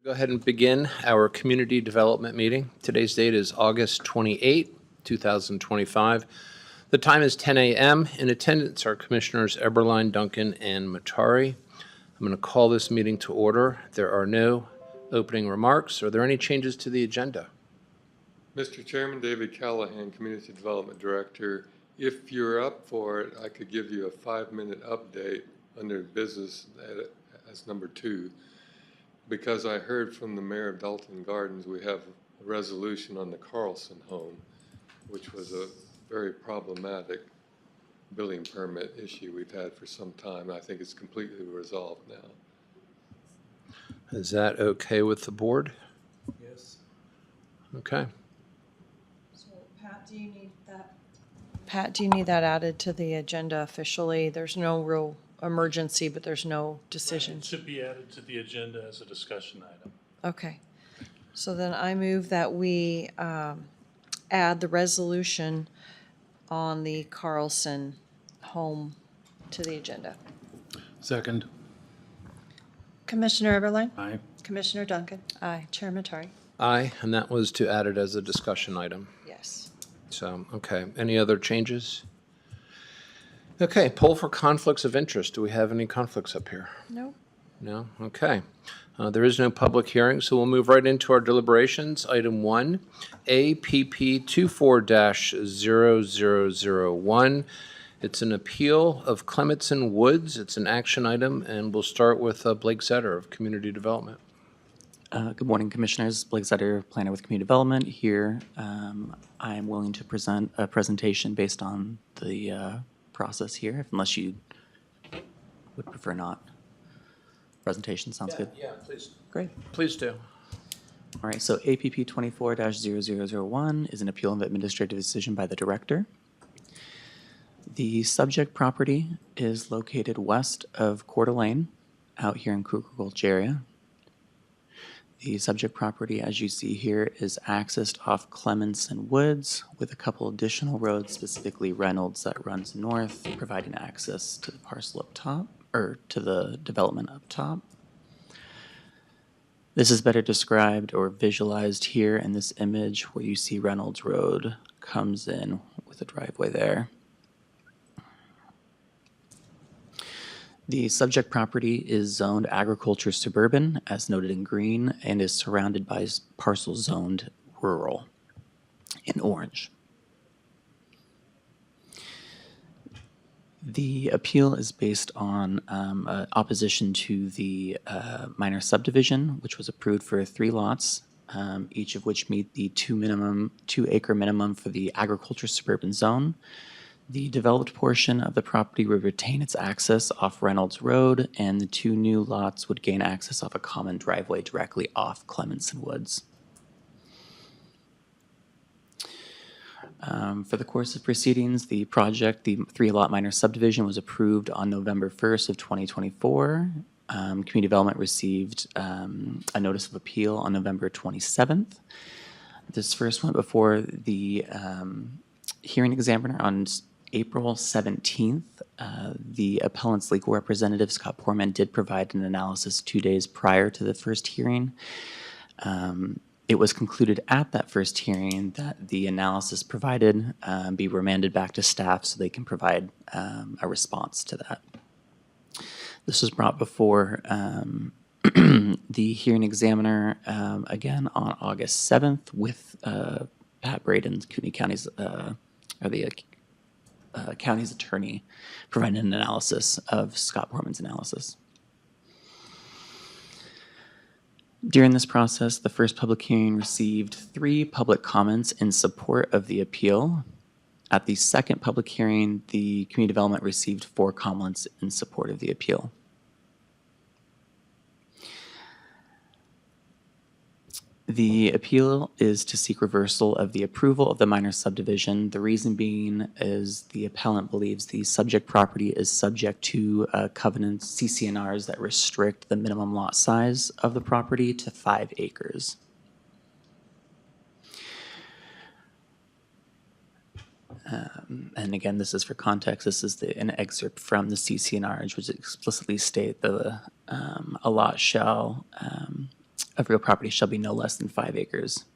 Go ahead and begin our community development meeting. Today's date is August 28, 2025. The time is 10 a.m. In attendance are Commissioners Eberline, Duncan, and Matari. I'm going to call this meeting to order. There are no opening remarks. Are there any changes to the agenda? Mr. Chairman, David Callahan, Community Development Director. If you're up for it, I could give you a 5-minute update under business as number 2. Because I heard from the mayor of Dalton Gardens, we have a resolution on the Carlson home, which was a very problematic building permit issue we've had for some time. I think it's completely resolved now. Is that okay with the board? Yes. Okay. So Pat, do you need that added to the agenda officially? There's no real emergency, but there's no It decisions. should be added to the agenda as a discussion item. Okay. So then I move that we add the resolution on the Carlson home to the agenda. Second. Commissioner Eberline? Aye. Commissioner Duncan? Aye. Chair Matari? Aye, and that was to add it as a discussion item. Yes. So, okay. Any other changes? Okay, poll for conflicts of interest. Do we have any conflicts up here? No. No? Okay. There is no public hearing, so we'll move right into our deliberations. Item 1, APP 24-0001. It's an appeal of Clemetson Woods. It's an action item, and we'll start with Blake Zetter of Community Development. Good morning, Commissioners. Blake Zetter, Planner with Community Development here. I am willing to present a presentation based on the process here, unless you would prefer not. Presentation sounds good. Yeah, please. Great. Please do. All right, so APP 24-0001 is an appeal of administrative decision by the Director. The subject property is located west of Coeur d'Alene, out here in Cougar Gulch area. The subject property, as you see here, is accessed off Clemetson Woods with a couple additional roads, specifically Reynolds, that runs north, providing access to the parcel up top, or to the development up top. This is better described or visualized here in this image where you see Reynolds Road comes in with a driveway there. The subject property is zoned agriculture suburban, as noted in green, and is surrounded by parcels zoned rural in orange. The appeal is based on opposition to the minor subdivision, which was approved for 3 lots, each of which meet the 2-acre minimum for the agriculture suburban zone. The developed portion of the property would retain its access off Reynolds Road, and the 2 new lots would gain access off a common driveway directly off Clemetson Woods. For the course of proceedings, the project, the 3-lot minor subdivision, was approved on November 1st of 2024. Community Development received a notice of appeal on November 27th. This first went before the hearing examiner on April 17th. The appellant's legal representative, Scott Poorman, did provide an analysis 2 days prior to the first hearing. It was concluded at that first hearing that the analysis provided be remanded back to staff so they can provide a response to that. This was brought before the hearing examiner again on August 7th with Pat Gradens, Kootenai County's, or the county's attorney, providing an analysis of Scott Poorman's analysis. During this process, the first public hearing received 3 public comments in support of the appeal. At the second public hearing, the Community Development received 4 comments in support of the appeal. The appeal is to seek reversal of the approval of the minor subdivision. The reason being is the appellant believes the subject property is subject to covenants, CCNRs, that restrict the minimum lot size of the property to 5 acres. And again, this is for context. This is an excerpt from the CCNRs, which explicitly state that a lot shall of real property shall be no less than 5 acres.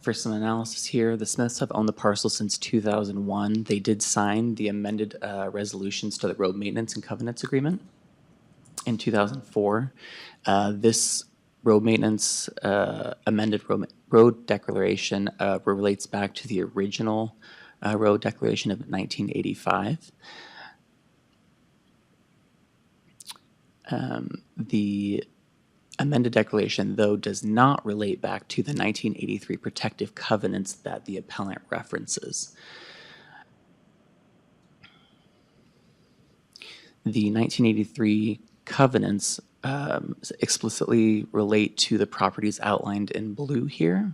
For some analysis here, the Smiths have owned the parcel since 2001. They did sign the amended resolutions to the road maintenance and covenants agreement in 2004. This road maintenance amended road declaration relates back to the original road declaration of 1985. The amended declaration, though, does not relate back to the 1983 protective covenants that the appellant references. The 1983 covenants explicitly relate to the properties outlined in blue here.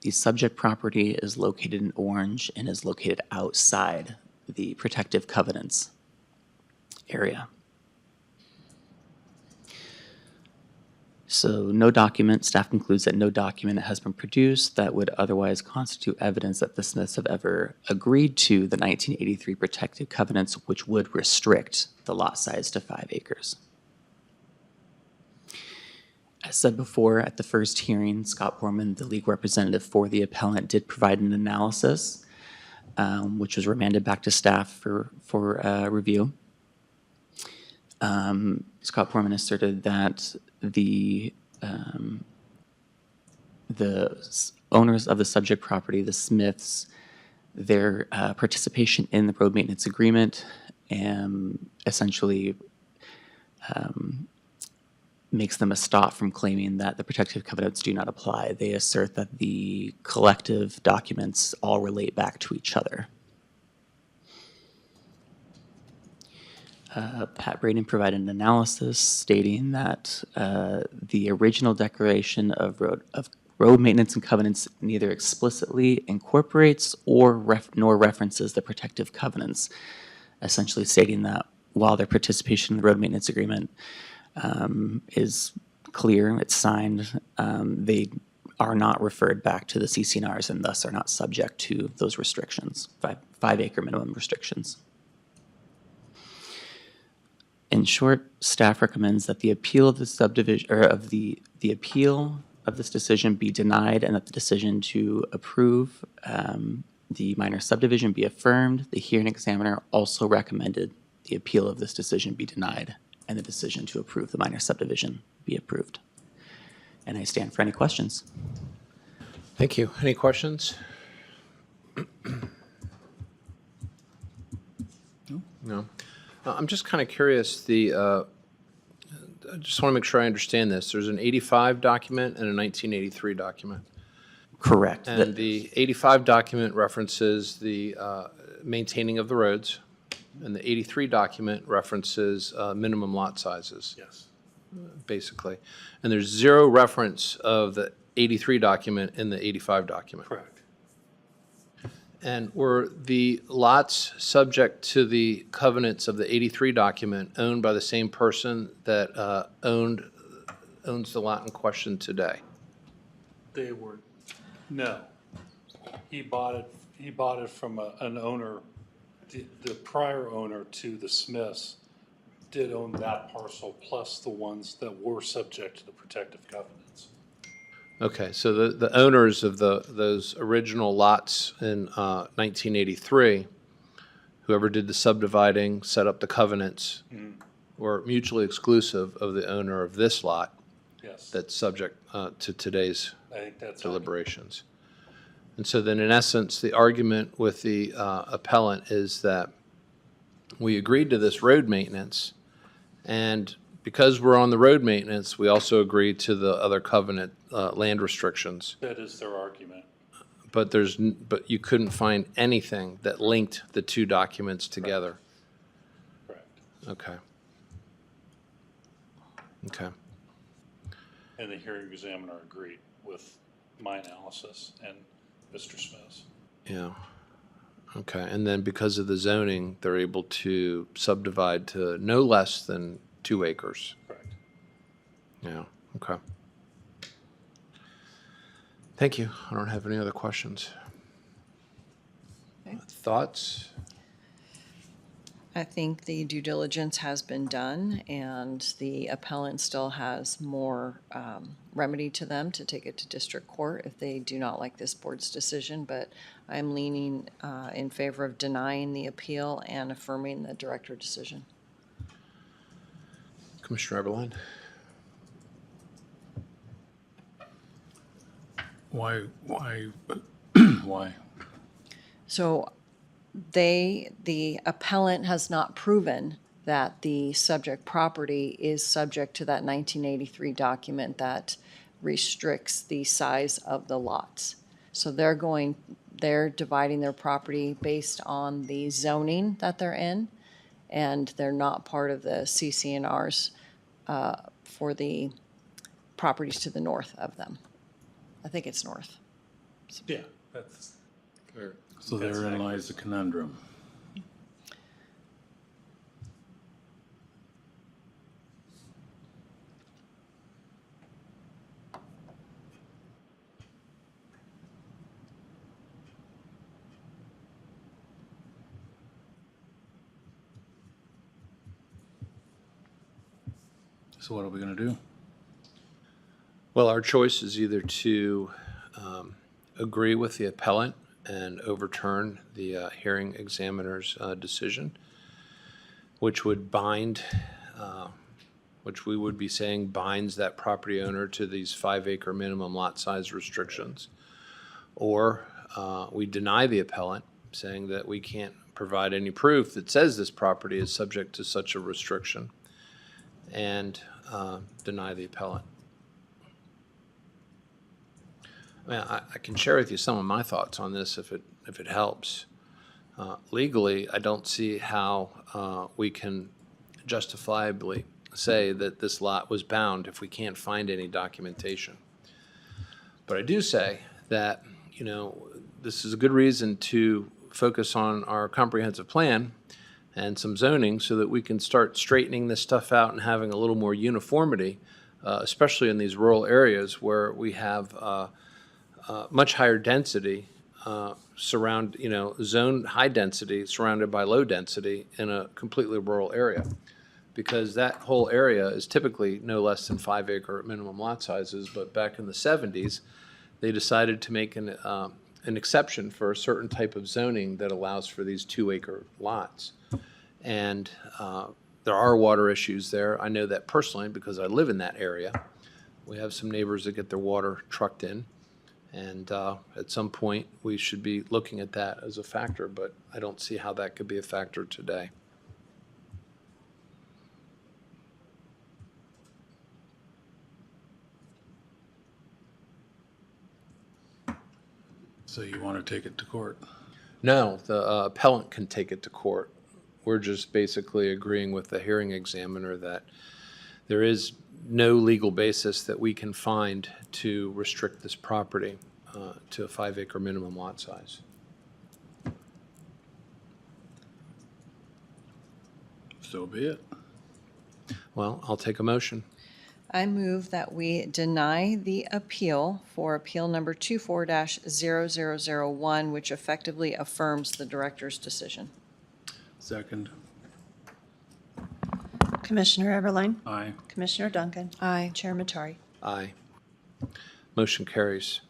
The subject property is located in orange and is located outside the protective covenants area. So no document, staff concludes that no document has been produced that would otherwise constitute evidence that the Smiths have ever agreed to the 1983 protective covenants, which would restrict the lot size to 5 acres. As said before, at the first hearing, Scott Borman, the legal representative for the appellant, did provide an analysis, which was remanded back to staff for review. Scott Borman asserted that the owners of the subject property, the Smiths, their participation in the road maintenance agreement essentially makes them a stop from claiming that the protective covenants do not apply. They assert that the collective documents all relate back to each other. Pat Braden provided an analysis stating that the original declaration of road maintenance and covenants neither explicitly incorporates nor references the protective covenants, essentially stating that while their participation in the road maintenance agreement is clear, it's signed, they are not referred back to the CC&Rs and thus are not subject to those restrictions, 5 acre minimum restrictions. In short, staff recommends that the appeal of the subdivision, or of the appeal of this decision be denied and that the decision to approve the minor subdivision be affirmed. The hearing examiner also recommended the appeal of this decision be denied and the decision to approve the minor subdivision be approved. And I stand for any questions. Thank you. Any questions? No. I'm just kind of curious, I just want to make sure I understand this. There's an 85 document and a 1983 document. Correct. And the 85 document references the maintaining of the roads, and the 83 document references minimum lot sizes, Yes. basically. And there's zero reference of the 83 document in the 85 document. Correct. And were the lots subject to the covenants of the 83 document owned by the same person that owns the lot in question today? They were, no. He bought it from an owner, the prior owner to the Smiths did own that parcel plus the ones that were subject to the protective covenants. Okay, so the owners of those original lots in 1983, whoever did the subdividing, set up the covenants, were mutually exclusive of the owner of this lot Yes. that's subject to today's I think that's. deliberations. And so then, in essence, the argument with the appellant is that we agreed to this road maintenance, and because we're on the road maintenance, we also agreed to the other covenant land restrictions. That is their argument. But but you couldn't find anything that linked the two documents together. Correct. Okay. Okay. And the hearing examiner agreed with my analysis and Mr. Smith's. Yeah. Okay. And then because of the zoning, they're able to subdivide to no less than 2 acres. Correct. Yeah. Okay. Thank you. I don't have any other questions. Okay. Thoughts? I think the due diligence has been done, and the appellant still has more remedy to them to take it to district court if they do not like this board's decision, but I'm leaning in favor of denying the appeal and affirming the director decision. Commissioner Eberline? Why, why? So the appellant has not proven that the subject property is subject to that 1983 document that restricts the size of the lots. So they're dividing their property based on the zoning that they're in, and they're not part of the CCNRs for the properties to the north of them. I think it's north. Yeah, that's, Fair. So That's therein accurate. lies the conundrum. So what are we gonna do? Well, our choice is either to agree with the appellant and overturn the hearing examiner's decision, which would bind, which we would be saying binds that property owner to these 5-acre minimum lot size restrictions, or we deny the appellant, saying that we can't provide any proof that says this property is subject to such a restriction, and deny the appellant. I mean, I can share with you some of my thoughts on this if it helps. Legally, I don't see how we can justifiably say that this lot was bound if we can't find any documentation. But I do say that, you know, this is a good reason to focus on our comprehensive plan and some zoning so that we can start straightening this stuff out and having a little more uniformity, especially in these rural areas where we have much higher density zone high density surrounded by low density in a completely rural area. Because that whole area is typically no less than 5-acre minimum lot sizes, but back in the 70s, they decided to make an exception for a certain type of zoning that allows for these 2-acre lots. And there are water issues there. I know that personally because I live in that area. We have some neighbors that get their water trucked in. And at some point, we should be looking at that as a factor, but I don't see how that could be a factor today. So you wanna take it to court? No, the appellant can take it to court. We're just basically agreeing with the hearing examiner that there is no legal basis that we can find to restrict this property to a 5-acre minimum lot size. So be it. Well, I'll take a motion. I move that we deny the appeal for appeal number 24-0001, which effectively affirms the director's decision. Second. Commissioner Eberline, Aye. Commissioner Duncan, Aye. Chair Matari. Aye. Motion carries.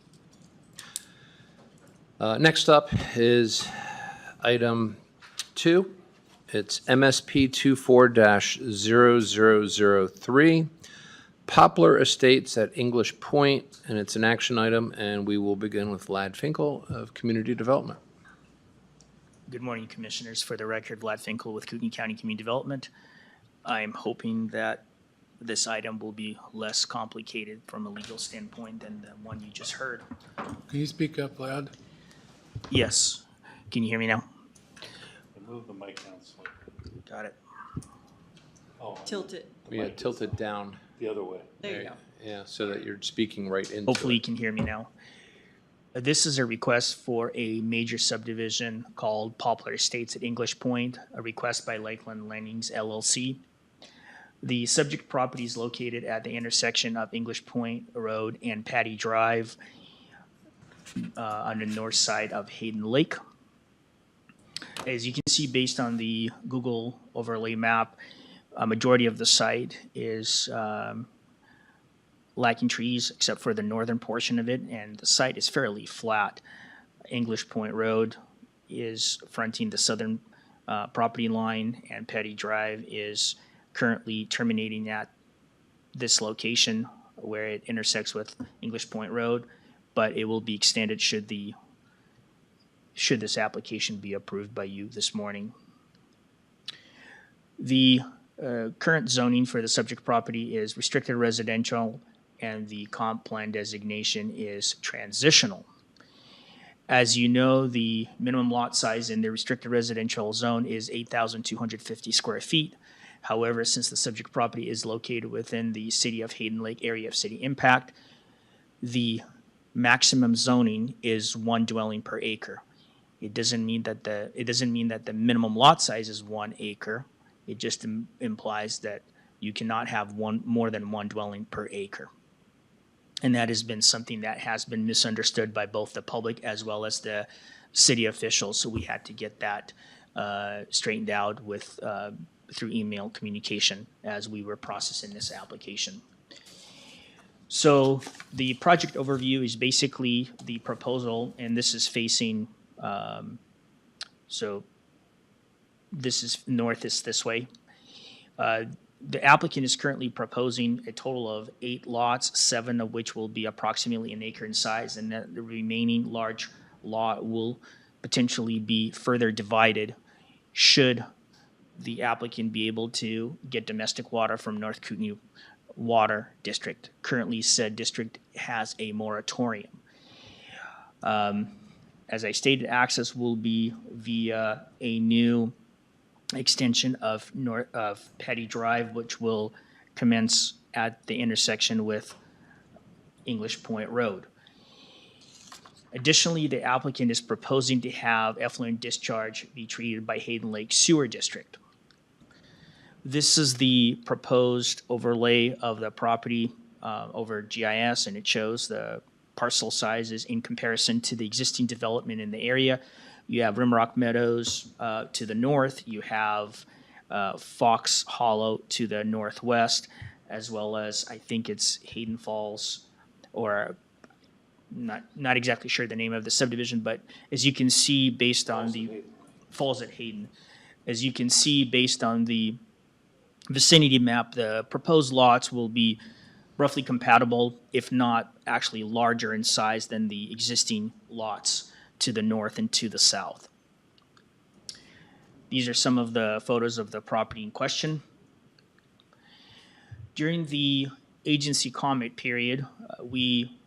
Next up is item 2. It's MSP 24-0003, Poplar Estates at English Point, and it's an action item, and we will begin with Vlad Finkel of Community Development. Good morning, Commissioners. For the record, Vlad Finkel with Kootenai County Community Development. I'm hoping that this item will be less complicated from a legal standpoint than the one you just heard. Can you speak up, Vlad? Yes. Can you hear me now? move the mic down slightly. Got it. Oh, Tilt it. Yeah, tilt it down. the other way. There you go. Yeah, so that you're speaking right into Hopefully you it. can hear me now. This is a request for a major subdivision called Poplar Estates at English Point, a request by Lakeland Landings LLC. The subject property is located at the intersection of English Point Road and Patty Drive on the north side of Hayden Lake. As you can see, based on the Google overlay map, a majority of the site is lacking trees except for the northern portion of it, and the site is fairly flat. English Point Road is fronting the southern property line, and Petty Drive is currently terminating at this location where it intersects with English Point Road, but it will be extended should this application be approved by you this morning. The current zoning for the subject property is restricted residential, and the comp plan designation is transitional. As you know, the minimum lot size in the restricted residential zone is 8,250 square feet. However, since the subject property is located within the City of Hayden Lake area of city impact, the maximum zoning is 1 dwelling per acre. It doesn't mean that the minimum lot size is 1 acre. It just implies that you cannot have more than one dwelling per acre. And that has been something that has been misunderstood by both the public as well as the city officials. So we had to get that straightened out with through email communication as we were processing this application. So the project overview is basically the proposal, and this is facing, so this is north is this way. The applicant is currently proposing a total of 8 lots, 7 of which will be approximately an acre in size, and that the remaining large lot will potentially be further divided should the applicant be able to get domestic water from North Kootenai Water District. Currently, said district has a moratorium. As I stated, access will be via a new extension of Petty Drive, which will commence at the intersection with English Point Road. Additionally, the applicant is proposing to have effluent discharge be treated by Hayden Lake Sewer District. This is the proposed overlay of the property over GIS, and it shows the parcel sizes in comparison to the existing development in the area. You have Rimrock Meadows to the north. You have Fox Hollow to the northwest, as well as I think it's Hayden Falls, or not exactly sure the name of the subdivision, but as you can see based on the Falls at Hayden, as you can see based on the vicinity map, the proposed lots will be roughly compatible, if not actually larger in size than the existing lots to the north and to the south. These are some of the photos of the property in question. During the agency comment period, we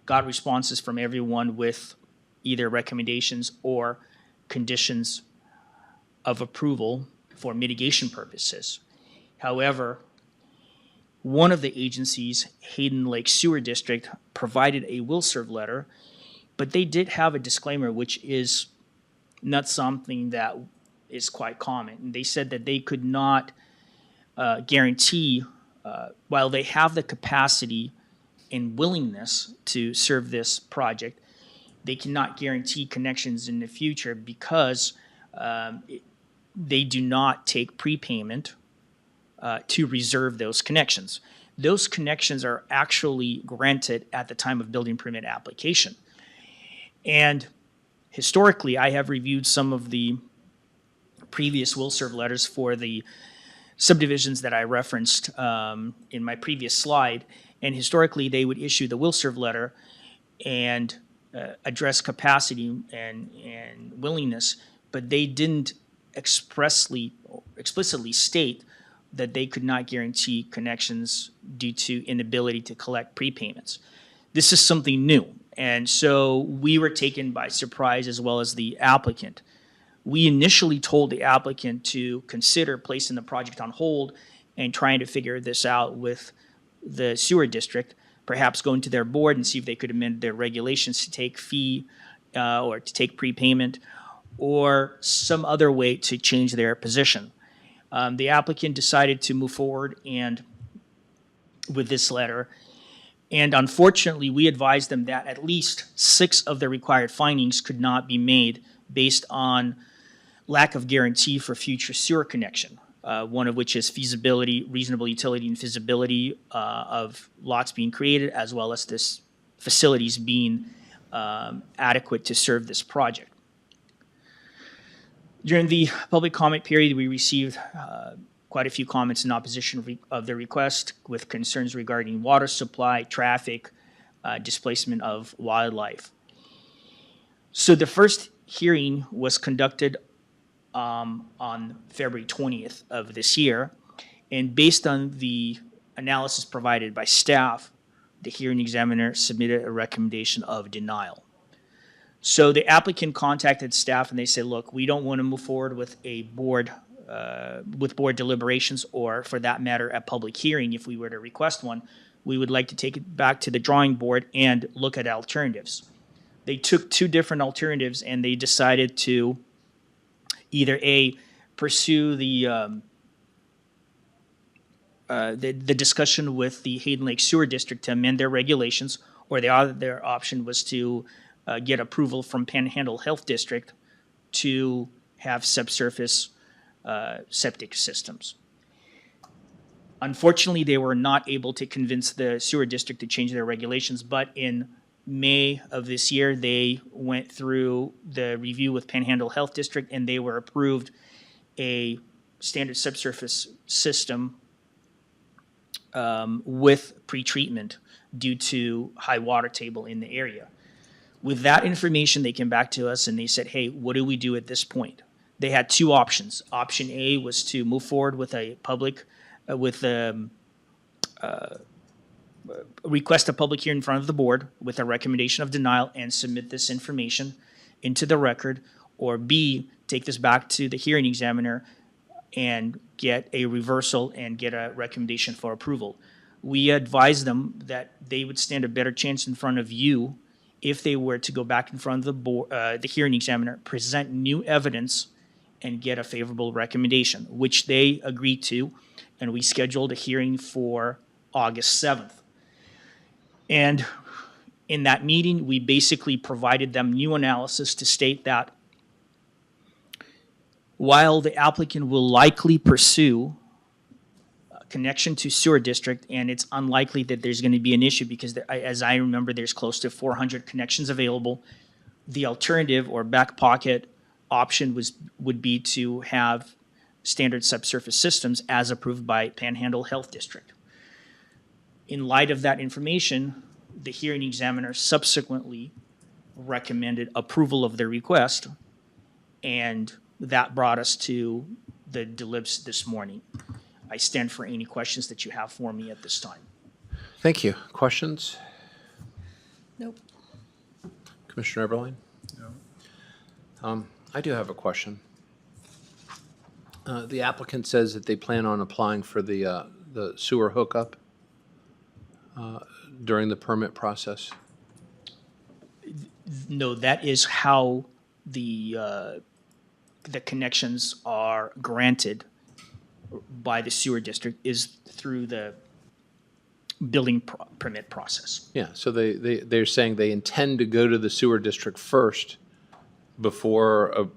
got responses from everyone with either recommendations or conditions of approval for mitigation purposes. However, one of the agencies, Hayden Lake Sewer District, provided a will serve letter, but they did have a disclaimer, which is not something that is quite common. And they said that they could not guarantee, while they have the capacity and willingness to serve this project, they cannot guarantee connections in the future because they do not take prepayment to reserve those connections. Those connections are actually granted at the time of building permit application. And historically, I have reviewed some of the previous will serve letters for the subdivisions that I referenced in my previous slide. And historically, they would issue the will serve letter and address capacity and willingness, but they didn't explicitly state that they could not guarantee connections due to inability to collect prepayments. This is something new, and so we were taken by surprise as well as the applicant. We initially told the applicant to consider placing the project on hold and trying to figure this out with the sewer district, perhaps going to their board and see if they could amend their regulations to take fee or to take prepayment or some other way to change their position. The applicant decided to move forward and with this letter, and unfortunately, we advised them that at least 6 of the required findings could not be made based on lack of guarantee for future sewer connection, one of which is feasibility, reasonable utility and feasibility of lots being created, as well as this facilities being adequate to serve this project. During the public comment period, we received quite a few comments in opposition of the request with concerns regarding water supply, traffic, displacement of wildlife. So the first hearing was conducted on February 20th of this year. And based on the analysis provided by staff, the hearing examiner submitted a recommendation of denial. So the applicant contacted staff and they said, look, we don't want to move forward with a board deliberations, or for that matter, a public hearing if we were to request one. We would like to take it back to the drawing board and look at alternatives. They took two different alternatives and they decided to either pursue the discussion with the Hayden Lake Sewer District to amend their regulations, or the other option was to get approval from Panhandle Health District to have subsurface septic systems. Unfortunately, they were not able to convince the sewer district to change their regulations, but in May of this year, they went through the review with Panhandle Health District and they were approved a standard subsurface system with pretreatment due to high water table in the area. With that information, they came back to us and they said, hey, what do we do at this point? They had two options. Option A was to move forward with a public, request a public hearing in front of the board with a recommendation of denial and submit this information into the record, or B, take this back to the hearing examiner and get a reversal and get a recommendation for approval. We advised them that they would stand a better chance in front of you if they were to go back in front of the board, the hearing examiner, present new evidence and get a favorable recommendation, which they agreed to, and we scheduled a hearing for August 7th. And in that meeting, we basically provided them new analysis to state that while the applicant will likely pursue a connection to sewer district, and it's unlikely that there's going to be an issue because there, as I remember, there's close to 400 connections available, the alternative or back pocket option would be to have standard subsurface systems as approved by Panhandle Health District. In light of that information, the hearing examiner subsequently recommended approval of the request, and that brought us to the delibs this morning. I stand for any questions that you have for me at this time. Thank you. Questions? Nope. Commissioner Eberlein? No. I do have a question. The applicant says that they plan on applying for the sewer hookup during the permit process. No, that is how the connections are granted by the sewer district, is through the building permit process. Yeah, so they're saying they intend to go to the sewer district first before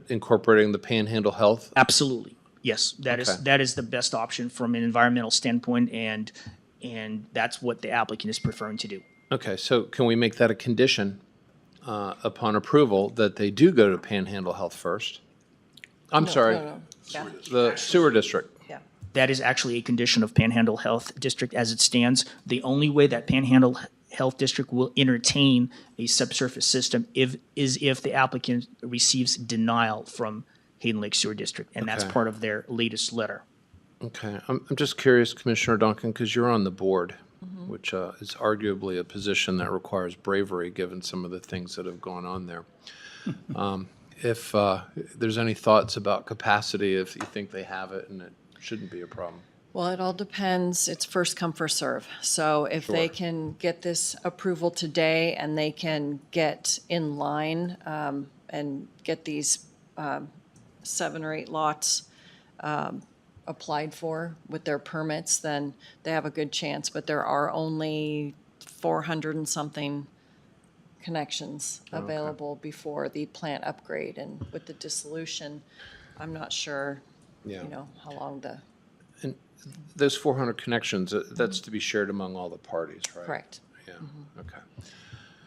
incorporating the Panhandle Health? Absolutely, yes. Okay. That is the best option from an environmental standpoint, and that's what the applicant is preferring to do. Okay, so can we make that a condition upon approval that they do go to Panhandle Health first? I'm sorry, Yeah. the sewer district. That is actually a condition of Panhandle Health District as it stands. The only way that Panhandle Health District will entertain a subsurface system is if the applicant receives denial from Hayden Lake Sewer District, and that's Okay. part of their latest letter. Okay, I'm just curious, Commissioner Duncan, because you're on the board, which is arguably a position that requires bravery, given some of the things that have gone on there. If there's any thoughts about capacity, if you think they have it and it shouldn't be a problem. Well, it all depends. It's first come, first serve. So if they Sure. can get this approval today and they can get in line and get these 7 or 8 lots applied for with their permits, then they have a good chance. But there are only 400 and something connections available before the plant upgrade. And with the dissolution, I'm not sure, Yeah. you know, how long the, And those 400 connections, that's to be shared among all the parties, right? correct. Yeah, okay.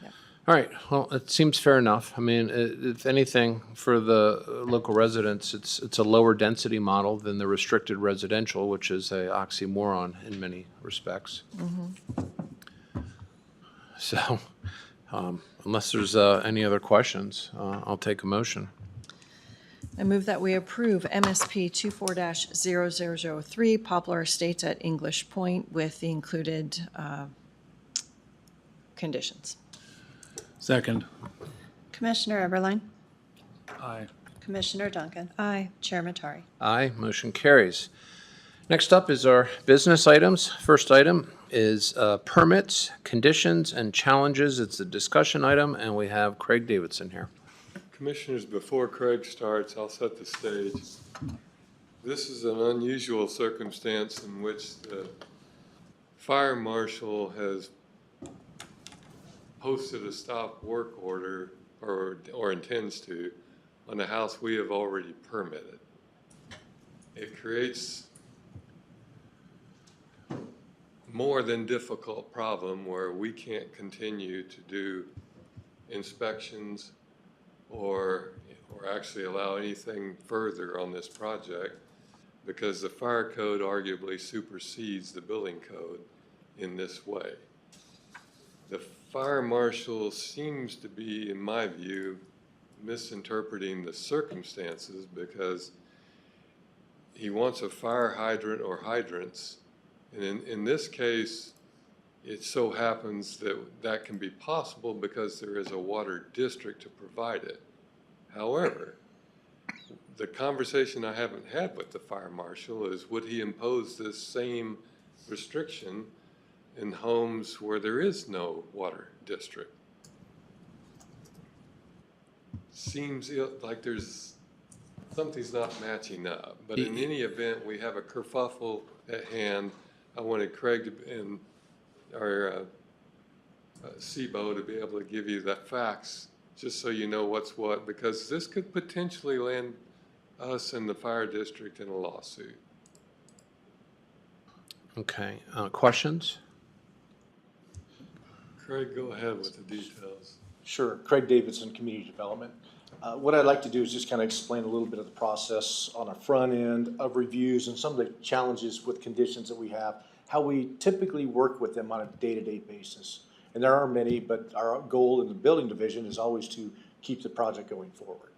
Yep. All right, well, it seems fair enough. I mean, if anything, for the local residents, it's a lower density model than the restricted residential, which is a oxymoron in many respects. So, unless there's any other questions, I'll take a motion. I move that we approve MSP 24-0003 Poplar Estates at English Point with the included conditions. Second. Commissioner Eberline, Aye. Commissioner Duncan, Aye. Chair Matari. Aye, motion carries. Next up is our business items. First item is permits, conditions, and challenges. It's a discussion item, and we have Craig Davidson here. Commissioners, before Craig starts, I'll set the stage. This is an unusual circumstance in which the fire marshal has posted a stop work order, or intends to, on a house we have already permitted. It creates more than difficult problem where we can't continue to do inspections or actually allow anything further on this project because the fire code arguably supersedes the building code in this way. The fire marshal seems to be, in my view, misinterpreting the circumstances because he wants a fire hydrant or hydrants. And in this case, it so happens that that can be possible because there is a water district to provide it. However, the conversation I haven't had with the fire marshal is, would he impose this same restriction in homes where there is no water district? Seems like something's not matching up. But in any event, we have a kerfuffle at hand. I wanted Craig and our SIBO to be able to give you the facts, just so you know what's what, because this could potentially land us and the fire district in a lawsuit. Okay, questions? Craig, go ahead with the details. Sure, Craig Davidson, Community Development. What I'd like to do is just kind of explain a little bit of the process on our front end of reviews and some of the challenges with conditions that we have, how we typically work with them on a day-to-day basis. And there are many, but our goal in the building division is always to keep the project going forward.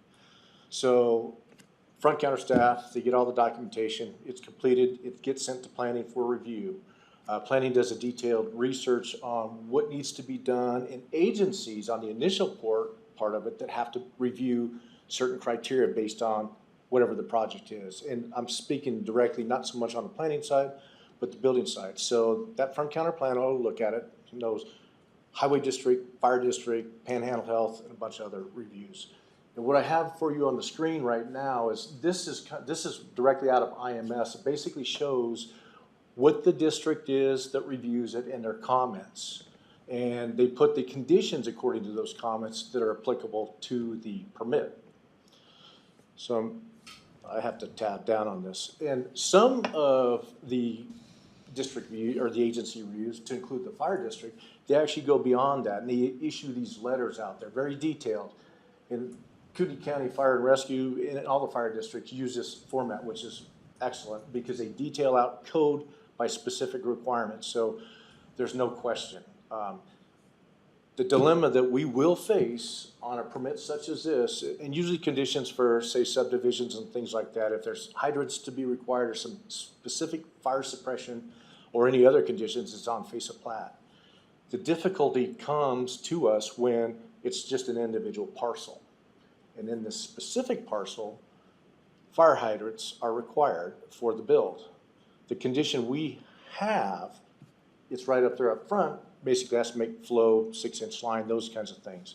So front counter staff, they get all the documentation, it's completed, it gets sent to planning for review. Planning does a detailed research on what needs to be done, and agencies on the initial part of it that have to review certain criteria based on whatever the project is. And I'm speaking directly, not so much on the planning side, but the building side. So that front counter planner will look at it, he knows highway district, fire district, panhandle health, and a bunch of other reviews. And what I have for you on the screen right now is this is directly out of IMS. It basically shows what the district is that reviews it and their comments. And they put the conditions according to those comments that are applicable to the permit. So I have to tab down on this. And some of the district review or the agency reviews, to include the fire district, they actually go beyond that and they issue these letters out there, very detailed. And Kootenai County Fire and Rescue and all the fire districts use this format, which is excellent because they detail out code by specific requirements. So there's no question. The dilemma that we will face on a permit such as this, and usually conditions for, say, subdivisions and things like that, if there's hydrants to be required or some specific fire suppression or any other conditions, it's on face of plat. The difficulty comes to us when it's just an individual parcel. And in this specific parcel, fire hydrants are required for the build. The condition we have, it's right up there up front, basically has to make flow, 6-inch line, those kinds of things.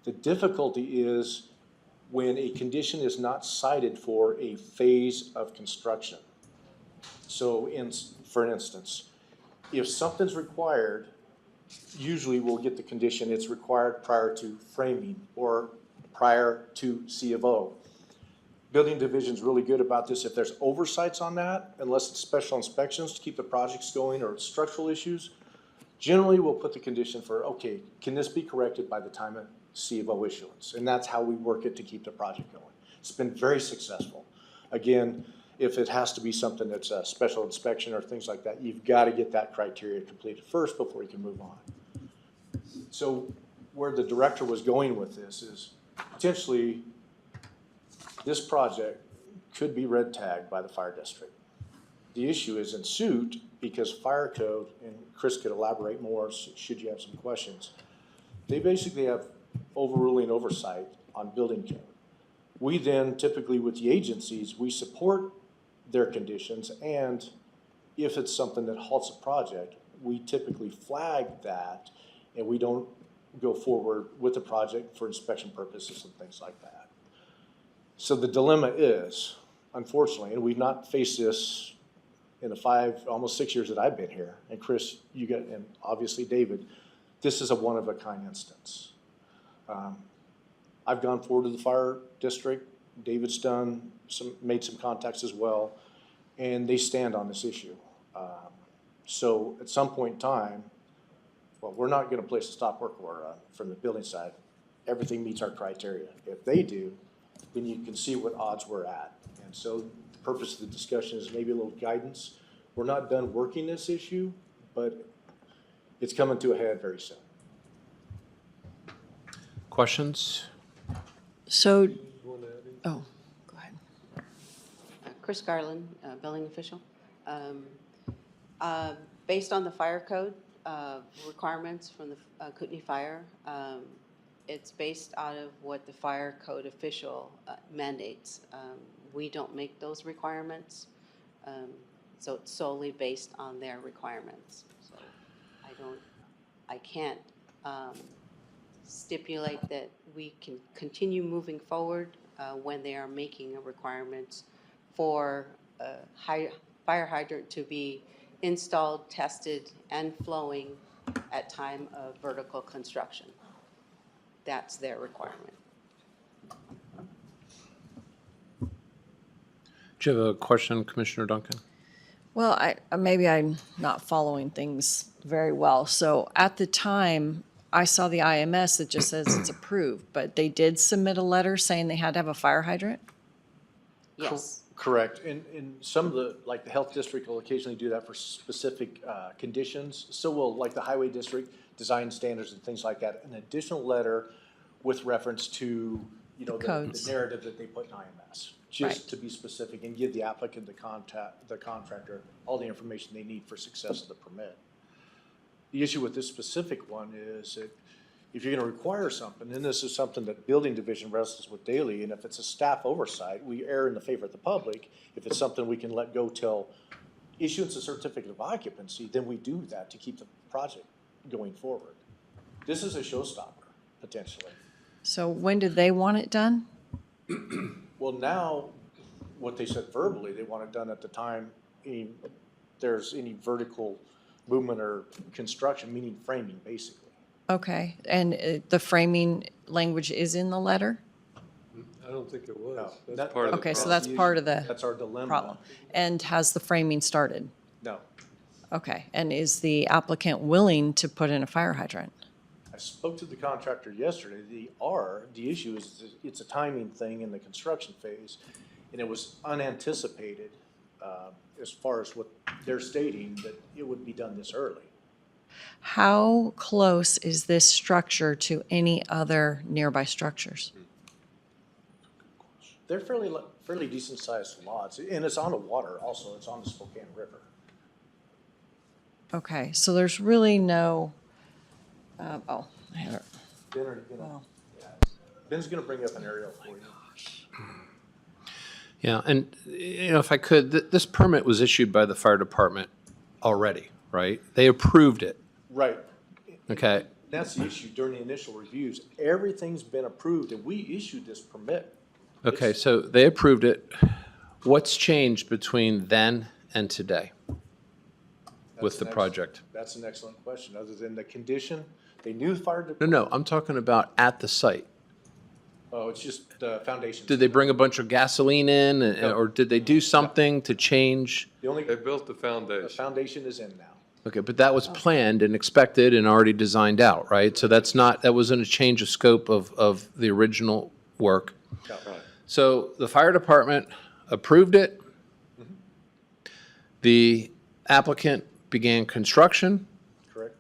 The difficulty is when a condition is not cited for a phase of construction. So for instance, if something's required usually we'll get the condition, it's required prior to framing or prior to C of O. Building division's really good about this. If there's oversights on that, unless it's special inspections to keep the projects going or structural issues, generally we'll put the condition for, okay, can this be corrected by the time of C of O issuance? And that's how we work it to keep the project going. It's been very successful. Again, if it has to be something that's a special inspection or things like that, you've got to get that criteria completed first before you can move on. So where the director was going with this is potentially this project could be red tagged by the fire district. The issue is in suit because fire code, and Chris could elaborate more should you have some questions, they basically have overruling oversight on building code. We then typically with the agencies, we support their conditions, and if it's something that halts a project, we typically flag that and we don't go forward with the project for inspection purposes and things like that. So the dilemma is, unfortunately, and we've not faced this in the almost 6 years that I've been here, and Chris, you got, and obviously David, this is a one-of-a-kind instance. I've gone forward to the fire district, David's made some contacts as well, and they stand on this issue. So at some point in time, well, we're not gonna place a stop work order from the building side. Everything meets our criteria. If they do, then you can see what odds we're at. And so the purpose of the discussion is maybe a little guidance. We're not done working this issue, but it's coming to a head very soon. Questions? So, oh, go ahead. Chris Garland, building official. Based on the fire code requirements from the Kootenai Fire, it's based out of what the fire code official mandates. We don't make those requirements, so it's solely based on their requirements. So I can't stipulate that we can continue moving forward when they are making a requirements for a fire hydrant to be installed, tested, and flowing at time of vertical construction. That's their requirement. Do you have a question, Commissioner Duncan? Well, maybe I'm not following things very well. So at the time, I saw the IMS that just says it's approved, but they did submit a letter saying they had to have a fire hydrant? Yes. Correct. And some of the, like the health district will occasionally do that for specific conditions. So will like the highway district, design standards and things like that. An additional letter with reference to, you know, the narrative that they put in IMS. Just to be specific and give the applicant, the contractor, all the information they need for success of the permit. The issue with this specific one is that if you're gonna require something, and this is something that building division wrestles with daily, and if it's a staff oversight, we err in the favor of the public. If it's something we can let go till issuance of certificate of occupancy, then we do that to keep the project going forward. This is a showstopper, potentially. So when do they want it done? Well, now, what they said verbally, they want it done at the time there's any vertical movement or construction, meaning framing, basically. Okay, and the framing language is in the letter? I don't think it was. No, That's that- part of the Okay, so problem. that's part of the That's our dilemma. problem. And has the framing started? No. Okay, and is the applicant willing to put in a fire hydrant? I spoke to the contractor yesterday. The issue is that it's a timing thing in the construction phase, and it was unanticipated as far as what they're stating, that it would be done this early. How close is this structure to any other nearby structures? They're fairly decent sized lots, and it's on the water also. It's on the Spokane River. Okay, so there's really no, I have it. Ben's gonna bring up an aerial for you. Yeah, and, you know, if I could, this permit was issued by the fire department already, right? They approved it, Right. okay? That's the issue during the initial reviews. Everything's been approved, and we issued this permit. Okay, so they approved it. What's changed between then and today? with That's the an project? That's an excellent question. Other than the condition, they knew the fire No, department. no, I'm talking about at the site. Oh, it's just the foundation. Did they bring a bunch of gasoline in, or did they do something to change? The only, They built the the foundation. foundation is in now. Okay, but that was planned and expected and already designed out, right? So that wasn't a change of scope of the original work. No. Right. So the fire department approved it. The applicant began construction. Correct?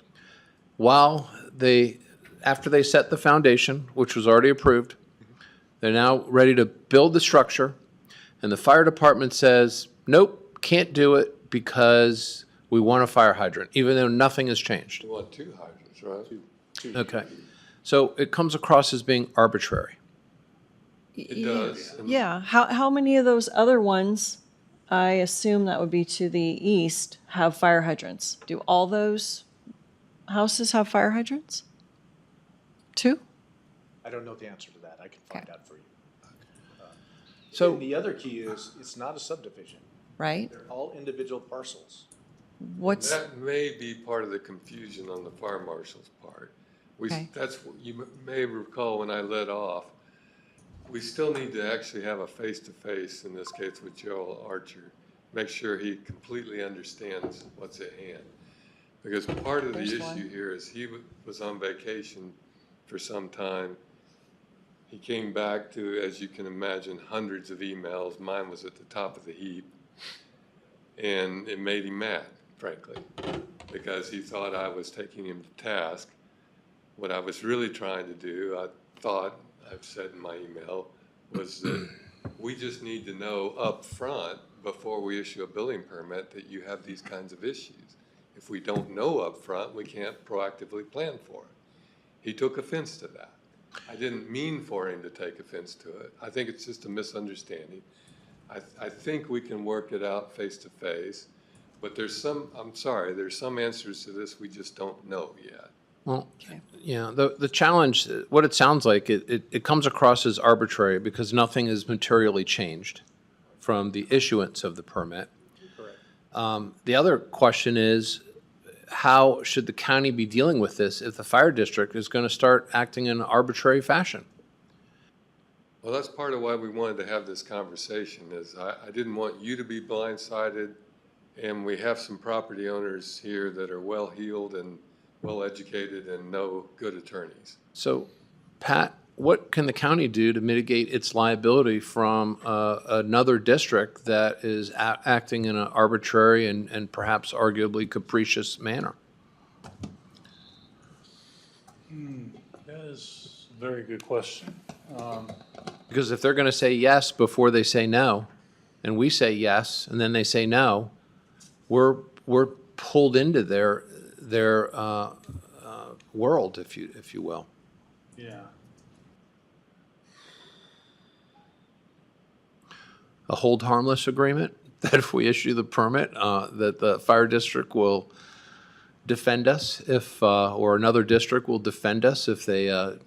After they set the foundation, which was already approved, they're now ready to build the structure, and the fire department says, nope, can't do it because we want a fire hydrant, even though nothing has changed. We want 2 hydrants, right? Okay. So it comes across as being arbitrary. It does. and Yeah, how many of those other ones, I assume that would be to the east, have fire hydrants? Do all those houses have fire hydrants? 2? I don't know the answer to that. I can find Okay. out for you. So And the other key is, it's not a subdivision. Right? They're all individual parcels. What's, That may be part of the confusion on the fire marshal's part. Okay. You may recall when I led off, we still need to actually have a face-to-face, in this case with Joel Archer, make sure he completely understands what's at hand. Because part of the There's issue one. here is he was on vacation for some time. He came back to, as you can imagine, hundreds of emails. Mine was at the top of the heap. And it made him mad, frankly, because he thought I was taking him to task. What I was really trying to do, I thought, I've said in my email, was that we just need to know up front before we issue a building permit that you have these kinds of issues. If we don't know up front, we can't proactively plan for it. He took offense to that. I didn't mean for him to take offense to it. I think it's just a misunderstanding. I think we can work it out face to face, but there's some answers to this we just don't know yet. Well, yeah, the challenge, what it sounds like, it comes across as arbitrary because nothing is materially changed from the issuance of the permit. Correct. The other question is, how should the county be dealing with this if the fire district is going to start acting in an arbitrary fashion? Well, that's part of why we wanted to have this conversation, is I didn't want you to be blindsided, and we have some property owners here that are well-heeled and well-educated and know good attorneys. So, Pat, what can the county do to mitigate its liability from another district that is acting in an arbitrary and perhaps arguably capricious manner? That is a very good question. Because if they're going to say yes before they say no, and we say yes, and then they say no, we're pulled into their world, if you will. Yeah. A hold harmless agreement that if we issue the permit, that the fire district will defend us if, or another district will defend us if they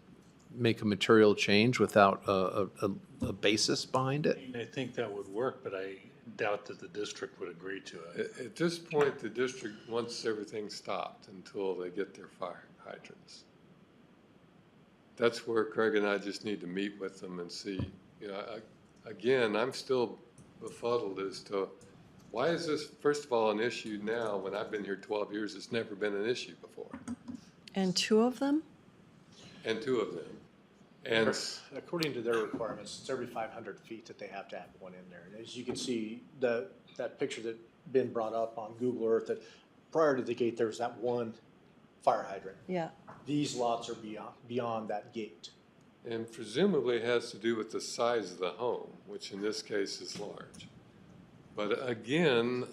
make a material change without a basis behind it. I think that would work, but I doubt that the district would agree to it. At this point, the district wants everything stopped until they get their fire hydrants. That's where Craig and I just need to meet with them and see, again, I'm still befuddled as to why is this, first of all, an issue now when I've been here 12 years? It's never been an issue before. and 2 of them? And 2 of them. And According to their requirements, it's every 500 feet that they have to have one in there. And as you can see, that picture that Ben brought up on Google Earth, that prior to the gate, there was that one fire hydrant. Yeah. These lots are beyond that gate. And presumably it has to do with the size of the home, which in this case is large. But again,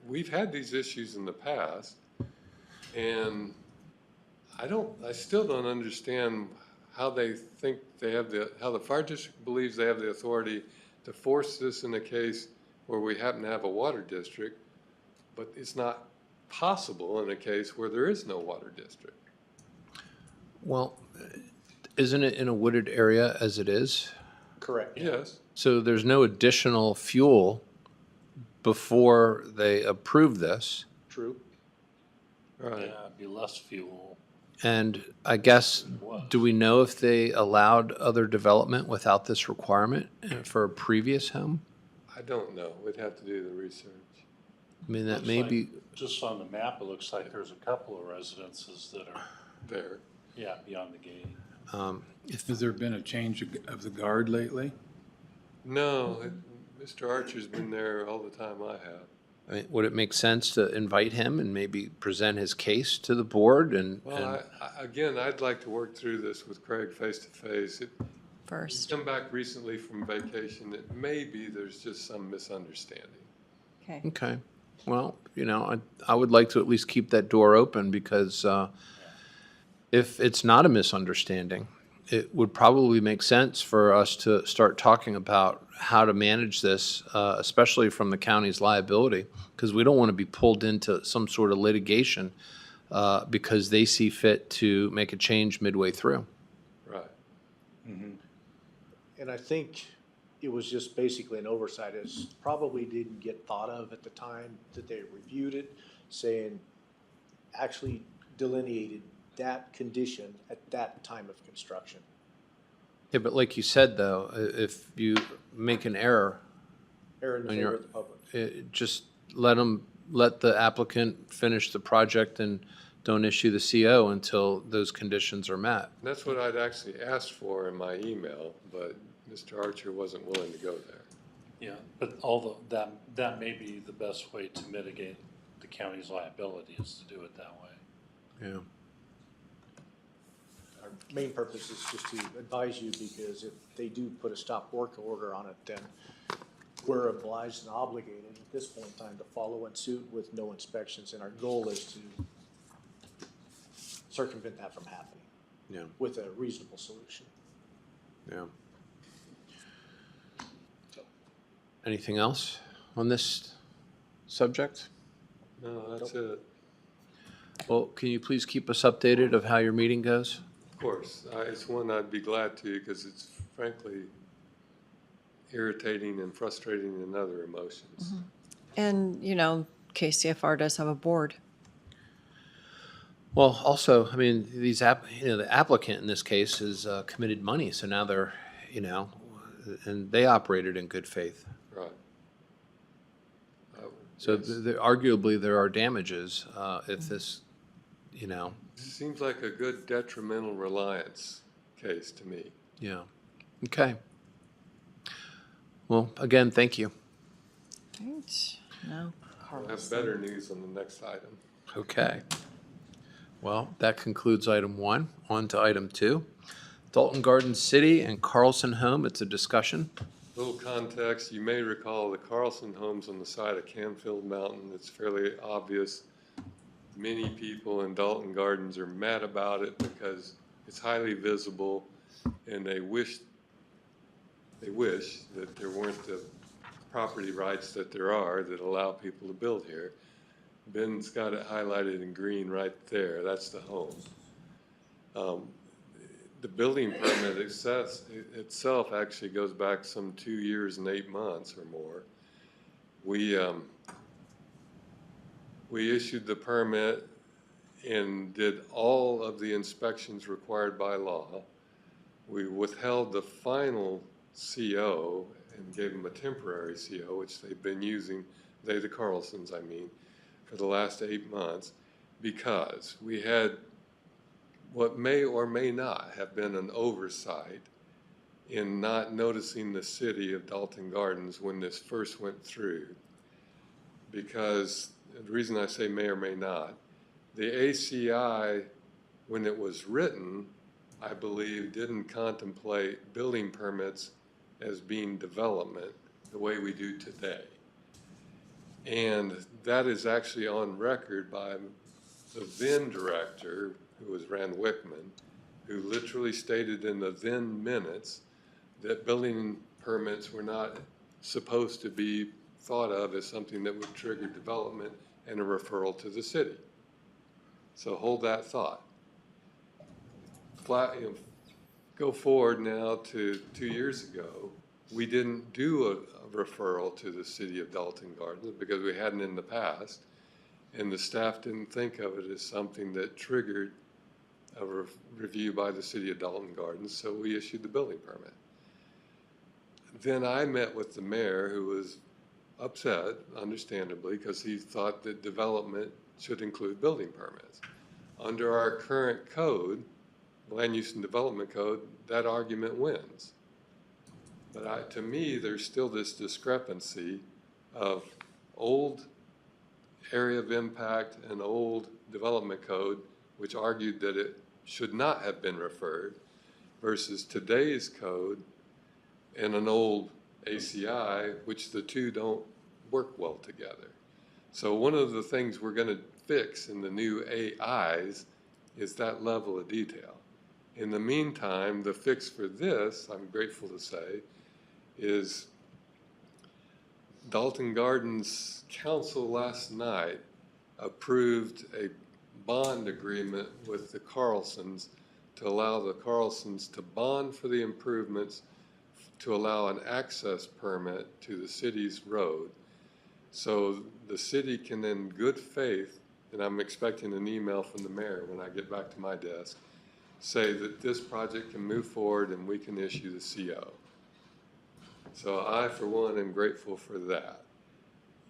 we've had these issues in the past, and I still don't understand how they think they have how the fire district believes they have the authority to force this in a case where we happen to have a water district, but it's not possible in a case where there is no water district. Well, isn't it in a wooded area as it is? Correct. Yes. So there's no additional fuel before they approve this. True. Right. Yeah, it'd be less fuel. And I guess, do we know if they allowed other development without this requirement for a previous home? I don't know. We'd have to do the research. I mean, that Looks may like- be, Just on the map, it looks like there's a couple of residences that are, There. yeah, beyond the gate. Has there been a change of the guard lately? No, Mr. Archer's been there all the time I have. I mean, would it make sense to invite him and maybe present his case to the board and? Well, again, I'd like to work through this with Craig face to face. He's First, come back recently from vacation. It may be there's just some misunderstanding. okay. Okay, well, I would like to at least keep that door open because if it's not a misunderstanding, it would probably make sense for us to start talking about how to manage this, especially from the county's liability, because we don't want to be pulled into some sort of litigation because they see fit to make a change midway through. Right. And I think it was just basically an oversight. It probably didn't get thought of at the time that they reviewed it, saying, actually delineated that condition at that time of construction. Yeah, but like you said, though, if you make an error, Error in the And favor you're- of the public. just let the applicant finish the project and don't issue the CO until those conditions are met. And that's what I'd actually asked for in my email, but Mr. Archer wasn't willing to go there. Yeah, but that may be the best way to mitigate the county's liability is to do it that way. Yeah. Our main purpose is just to advise you, because if they do put a stop work order on it, then we're obliged and obligated at this point in time to follow in suit with no inspections, and our goal is to circumvent that from happening Yeah, with a reasonable solution. yeah. Anything else on this subject? No, that's it. Well, can you please keep us updated of how your meeting goes? Of course, it's one I'd be glad to, because it's frankly irritating and frustrating in other emotions. And, KCFR does have a board. Well, also, I mean, the applicant in this case is committed money, so now they're, and they operated in good faith. Right. So Yes. arguably, there are damages if this, Seems like a good detrimental reliance case to me. yeah. Okay. Well, again, thank you. Right. No, I'll have better news on the next item. Okay. Well, that concludes item 1. On to item 2. Dalton Garden City and Carlson Home, it's a discussion. Little context, you may recall the Carlson homes on the side of Canfield Mountain. It's fairly obvious. Many people in Dalton Gardens are mad about it because it's highly visible, and they wish that there weren't the property rights that there are that allow people to build here. Ben's got it highlighted in green right there. That's the home. The building permit itself actually goes back some 2 years and 8 months or more. We issued the permit and did all of the inspections required by law. We withheld the final CO and gave them a temporary CO, which they've been using, the Carlsons, I mean, for the last 8 months, because we had what may or may not have been an oversight in not noticing the city of Dalton Gardens when this first went through. Because the reason I say may or may not, the ACI, when it was written, I believe didn't contemplate building permits as being development the way we do today. And that is actually on record by the then director, who was Rand Wickman, who literally stated in the then minutes that building permits were not supposed to be thought of as something that would trigger development and a referral to the city. So hold that thought. Go forward now to 2 years ago. We didn't do a referral to the city of Dalton Gardens because we hadn't in the past. And the staff didn't think of it as something that triggered a review by the city of Dalton Gardens, so we issued the building permit. Then I met with the mayor, who was upset, understandably, because he thought that development should include building permits. Under our current code, Land Use and Development Code, that argument wins. But to me, there's still this discrepancy of old area of impact and old development code, which argued that it should not have been referred, versus today's code and an old ACI, which the two don't work well together. So one of the things we're going to fix in the new AIs is that level of detail. In the meantime, the fix for this, I'm grateful to say, is Dalton Gardens Council last night approved a bond agreement with the Carlsons to allow the Carlsons to bond for the improvements to allow an access permit to the city's road. So the city can, in good faith, and I'm expecting an email from the mayor when I get back to my desk, say that this project can move forward and we can issue the CO. So I, for one, am grateful for that.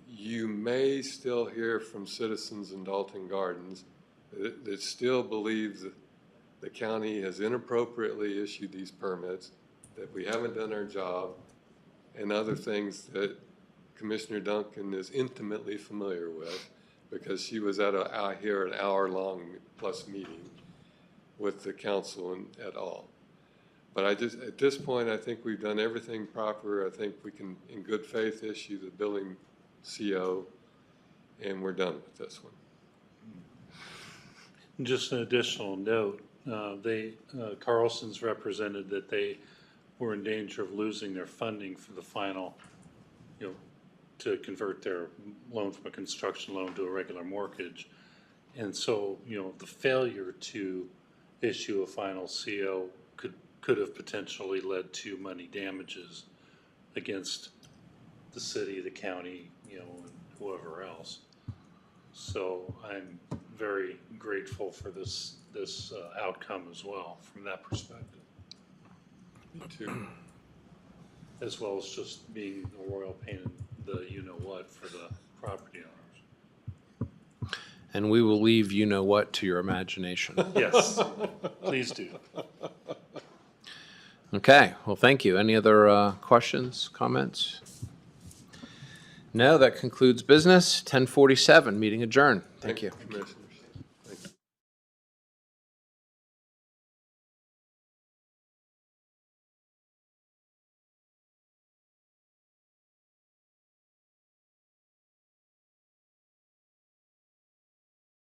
You may still hear from citizens in Dalton Gardens that still believe that the county has inappropriately issued these permits, that we haven't done our job, and other things that Commissioner Duncan is intimately familiar with, because she was at I hear an hour-long plus meeting with the council and et al. But at this point, I think we've done everything proper. I think we can, in good faith, issue the building CO, and we're done with this one. Just an additional note, Carlson's represented that they were in danger of losing their funding for the final, to convert their loan from a construction loan to a regular mortgage. And so, the failure to issue a final CO could have potentially led to money damages against the city, the county, and whoever else. So I'm very grateful for this outcome as well from that perspective. Me too. As well as just being a royal pain in the you-know-what for the property owners. And we will leave you-know-what to your imagination. Yes, please do. Okay, well, thank you. Any other questions, comments? No, that concludes business. 10:47, meeting adjourned. Thank you. Commissioner.